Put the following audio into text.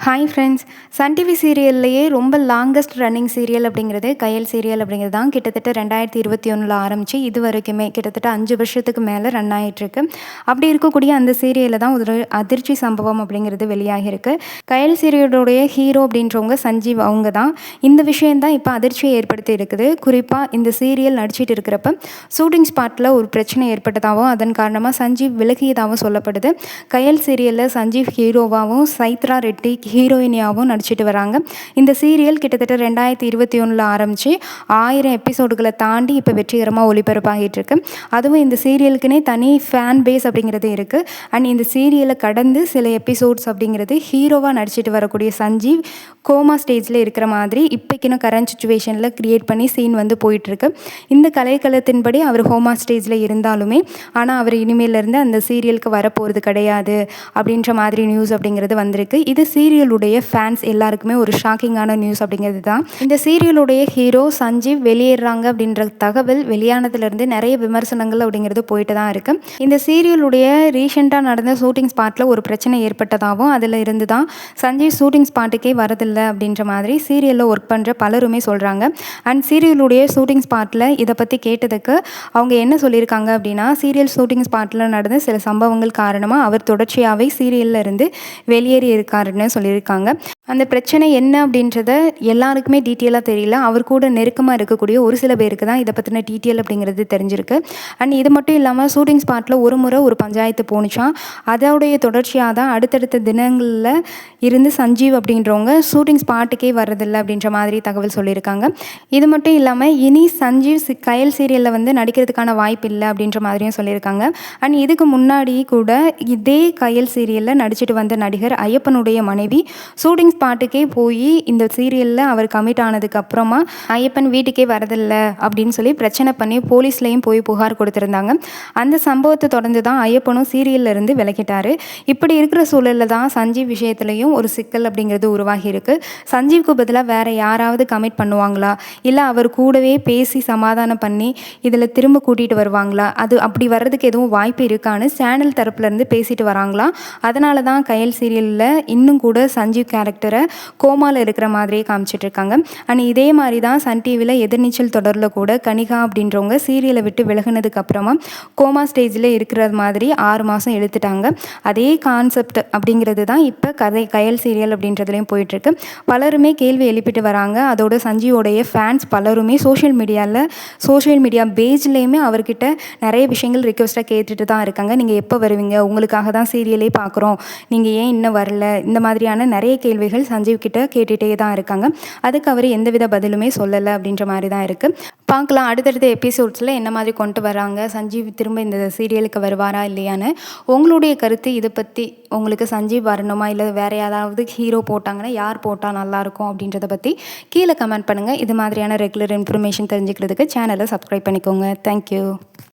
Hi friends. Sun TV சீரியல்லையே ரொம்ப longest running serial அப்படிங்கிறது கயல் serial அப்படிங்கிறது தான். கிட்டத்தட்ட 2021 ஆரம்பித்து இது வரைக்குமே கிட்டத்தட்ட 5 வருஷத்துக்கு மேலே ரன் ஆகிட்டுருக்கு. அப்படி இருக்கக்கூடிய அந்த சீரியலில் தான் ஒரு அதிர்ச்சி சம்பவம் அப்படிங்கிறது வெளியாகிருக்கு. கயல் சீரியலுடைய ஹீரோ அப்படின்றவங்க சஞ்சீவ் அவங்க தான். இந்த விஷயந்தான் இப்போ அதிர்ச்சியை ஏற்படுத்தி இருக்குது. குறிப்பாக இந்த சீரியல் நடிச்சிட்டு இருக்கிறப்ப ஷூட்டிங் ஸ்பாட்டில் ஒரு பிரச்சனை ஏற்பட்டதாகவும் அதன் காரணமாக சஞ்சீவ் விலகியதாகவும் சொல்லப்படுது. கயல் சீரியலில் சஞ்சீவ் ஹீரோவாகவும் சைத்ரா ரெட்டி ஹீரோயினியாகவும் நடிச்சிட்டு வராங்க. இந்த சீரியல் கிட்டத்தட்ட 2021 ஆரம்பித்து 1000 எபிசோடுகளை தாண்டி இப்போ வெற்றிகரமாக ஒளிபரப்பாகிட்டு இருக்கு. அதுவும் இந்த சீரியலுக்குனே தனி ஃபேன் பேஸ் அப்படிங்கிறது இருக்குது. அண்ட் இந்த சீரியலை கடந்து சில எபிசோட்ஸ் அப்படிங்கிறது ஹீரோவாக நடிச்சிட்டு வரக்கூடிய சஞ்சீவ் கோமா ஸ்டேஜில் இருக்கிற மாதிரி இப்போக்கின கரண்ட் சுச்சுவேஷனில் க்ரியேட் பண்ணி சீன் வந்து போயிட்டுருக்கு. இந்த கலைக்களத்தின்படி அவர் ஹோமா ஸ்டேஜில் இருந்தாலுமே ஆனால் அவர் இனிமேலேருந்து அந்த சீரியலுக்கு வரப்போகிறது கிடையாது அப்படின்ற மாதிரி நியூஸ் அப்படிங்கிறது வந்திருக்கு. இது சீரியலுடைய ஃபேன்ஸ் எல்லாருக்குமே ஒரு ஷாக்கிங்கான நியூஸ் அப்படிங்கிறது தான். இந்த சீரியலுடைய ஹீரோ சஞ்சீவ் வெளியேறாங்க அப்படின்ற தகவல் வெளியானதுலேருந்து நிறைய விமர்சனங்கள் அப்படிங்கிறது போயிட்டு தான் இருக்குது. இந்த சீரியலுடைய ரீசெண்டாக நடந்த ஷூட்டிங் ஸ்பாட்டில் ஒரு பிரச்சனை ஏற்பட்டதாகவும் அதில் இருந்து தான் சஞ்சீவ் ஷூட்டிங் ஸ்பாட்டுக்கே வரதில்லை அப்படின்ற மாதிரி சீரியலில் ஒர்க் பண்ணுற பலருமே சொல்கிறாங்க. அண்ட் சீரியலுடைய ஷூட்டிங் ஸ்பாட்டில் இதை பற்றி கேட்டதுக்கு அவங்க என்ன சொல்லியிருக்காங்க அப்படின்னா, சீரியல் ஷூட்டிங் ஸ்பாட்டில் நடந்த சில சம்பவங்கள் காரணமாக அவர் தொடர்ச்சியாகவே சீரியலில் இருந்து வெளியேறி இருக்காருன்னு சொல்லியிருக்காங்க. அந்த பிரச்சனை என்ன அப்படின்றத எல்லாருக்குமே டீட்டெயிலாக தெரியல. அவர் கூட நெருக்கமாக இருக்கக்கூடிய ஒரு சில பேருக்கு தான் இதை பற்றின டீட்டெயில் அப்படிங்கிறது தெரிஞ்சிருக்கு. அண்ட் இது மட்டும் இல்லாமல் ஷூட்டிங் ஸ்பாட்டில் ஒரு முறை ஒரு பஞ்சாயத்து போணுச்சான். அதோடைய தொடர்ச்சியாக தான் அடுத்தடுத்த தினங்களில் இருந்து சஞ்சீவ் அப்படின்றவங்க ஷூட்டிங் ஸ்பாட்டுக்கே வர்றதில்லை அப்படின்ற மாதிரி தகவல் சொல்லியிருக்காங்க. இது மட்டும் இல்லாமல் இனி சஞ்சீவ் கயல் சீரியலில் வந்து நடிக்கிறதுக்கான வாய்ப்பு இல்லை அப்படின்ற மாதிரியும் சொல்லியிருக்காங்க. அண்ட் இதுக்கு முன்னாடி கூட இதே கயல் சீரியலில் நடிச்சிட்டு வந்த நடிகர் ஐயப்பனுடைய மனைவி ஷூட்டிங் ஸ்பாட்டுக்கே போய் இந்த சீரியலில் அவர் கமிட் ஆனதுக்கு அப்புறமா ஐயப்பன் வீட்டுக்கே வரதில்லை அப்படின்னு சொல்லி பிரச்சனை பண்ணி போலீஸ்லேயும் போய் புகார் கொடுத்துருந்தாங்க. அந்த சம்பவத்தை தொடர்ந்து தான் ஐயப்பனும் சீரியலில் இருந்து விலகிட்டார். இப்படி இருக்கிற சூழலில் தான் சஞ்சீவ் விஷயத்துலையும் ஒரு சிக்கல் அப்படிங்கிறது உருவாகி இருக்கு. சஞ்சீவுக்கு பதிலாக வேறு யாராவது கமிட் பண்ணுவாங்களா, இல்லை அவர் கூடவே பேசி சமாதானம் பண்ணி இதில் திரும்ப கூட்டிகிட்டு வருவாங்களா, அது அப்படி வர்றதுக்கு எதுவும் வாய்ப்பு இருக்கான்னு சேனல் தரப்புலேருந்து பேசிட்டு வராங்களா. அதனால தான் கயல் சீரியலில் இன்னும் கூட சஞ்சீவ் கேரக்டரை கோமாவில் இருக்கிற மாதிரியே காமிச்சிட்ருக்காங்க. அண்ட் இதே மாதிரி தான் சன் டிவியில் எதிர்நீச்சல் தொடரில் கூட கனிகா அப்படின்றவங்க சீரியலை விட்டு விலகினதுக்கு அப்புறமா கோமா ஸ்டேஜில் இருக்கிற மாதிரி 6 மாதம் எடுத்துட்டாங்க. அதே கான்செப்ட் அப்படிங்கிறது தான் இப்போ கயல் சீரியல் அப்படின்றதுலையும் போயிட்டுருக்கு. பலருமே கேள்வி எழுப்பிட்டு வராங்க. அதோட சஞ்சீவோடைய ஃபேன்ஸ் பலருமே சோஷியல் மீடியா பேஜ்லேயுமே அவர்கிட்ட நிறைய விஷயங்கள் ரிக்வெஸ்ட்டாக கேட்டுட்டு தான் இருக்காங்க. நீங்கள் எப்போ வருவீங்க, உங்களுக்காக தான் சீரியலே பார்க்குறோம், நீங்கள் ஏன் இன்னும் வரல, இந்த மாதிரியான நிறைய கேள்விகள் சஞ்சீவ் கிட்ட கேட்டுகிட்டே தான் இருக்காங்க. அதுக்கு அவர் எந்தவித பதிலுமே சொல்லலை அப்படின்ற மாதிரி தான் இருக்குது. பார்க்கலாம் அடுத்தடுத்த எபிசோட்ஸில் என்ன மாதிரி கொண்டு வராங்க, சஞ்சீவ் திரும்ப இந்த சீரியலுக்கு வருவாரா இல்லையான்னு. உங்களுடைய கருத்து இதை பற்றி, உங்களுக்கு சஞ்சீவ் வரணுமா இல்லை வேறு யாராவது ஹீரோ போட்டாங்கன்னா யார் போட்டால் நல்லாயிருக்கும் அப்படின்றத பற்றி கீழே கமெண்ட் பண்ணுங்கள். இது மாதிரியான ரெகுலர் இன்ஃபர்மேஷன் தெரிஞ்சுக்கிறதுக்கு சேனலை சப்ஸ்கிரைப் பண்ணிக்கோங்க. தேங்க்யூ.